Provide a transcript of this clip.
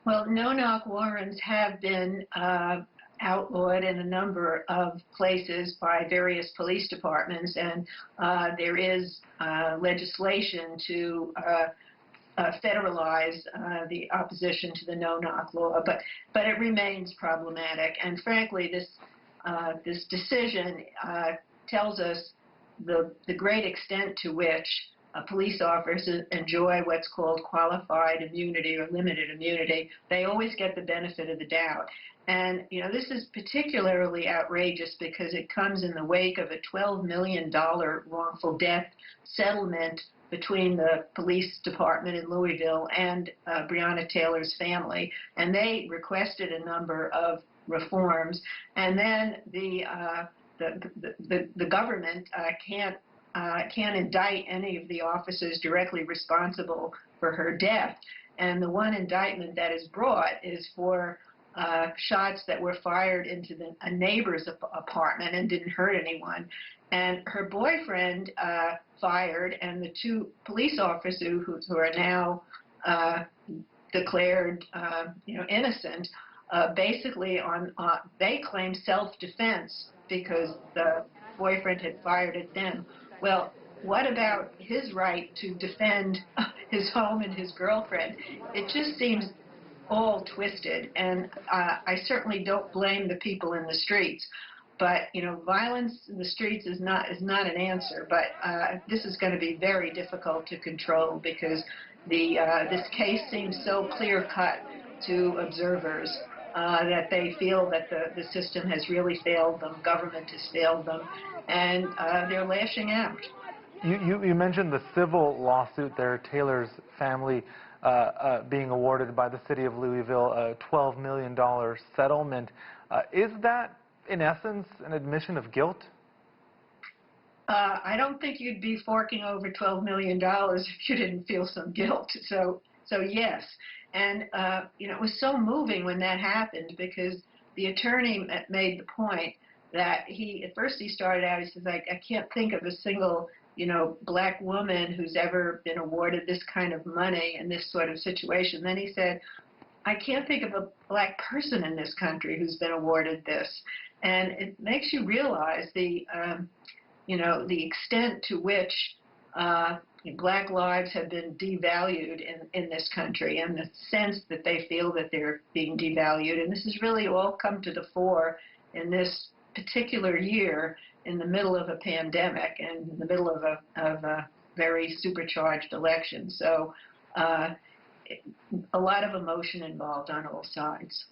Well, no-knock warrants have been outlawed in a number of places by various police departments, and there is legislation to federalize the opposition to the no-knock law, but it remains problematic. And frankly, this decision tells us the great extent to which police officers enjoy what's called qualified immunity or limited immunity. They always get the benefit of the doubt. And, you know, this is particularly outrageous because it comes in the wake of a $12 million wrongful death settlement between the police department in Louisville and Breonna Taylor's family. And they requested a number of reforms. And then the government can't indict any of the officers directly responsible for her death. And the one indictment that is brought is for shots that were fired into a neighbor's apartment and didn't hurt anyone. And her boyfriend fired, and the two police officers who are now declared innocent, basically they claim self-defense because the boyfriend had fired at them. Well, what about his right to defend his home and his girlfriend? It just seems all twisted, and I certainly don't blame the people in the streets. But violence in the streets is not an answer. But this is going to be very difficult to control because this case seems so clear-cut to observers that they feel that the system has really failed them, government has failed them, and they're lashing out. You mentioned the civil lawsuit there, Taylor's family being awarded by the city of Louisville a $12 million settlement. Is that, in essence, an admission of guilt? I don't think you'd be forking over $12 million if you didn't feel some guilt. So yes. And, it was so moving when that happened because the attorney made the point that at first he started out, he says, I can't think of a single, black woman who's ever been awarded this kind of money in this sort of situation. Then he said, I can't think of a black person in this country who's been awarded this. And it makes you realize the extent to which black lives have been devalued in this country, and the sense that they feel that they're being devalued. And this has really all come to the fore in this particular year in the middle of a pandemic and in the middle of a very supercharged election. So a lot of emotion involved on all sides.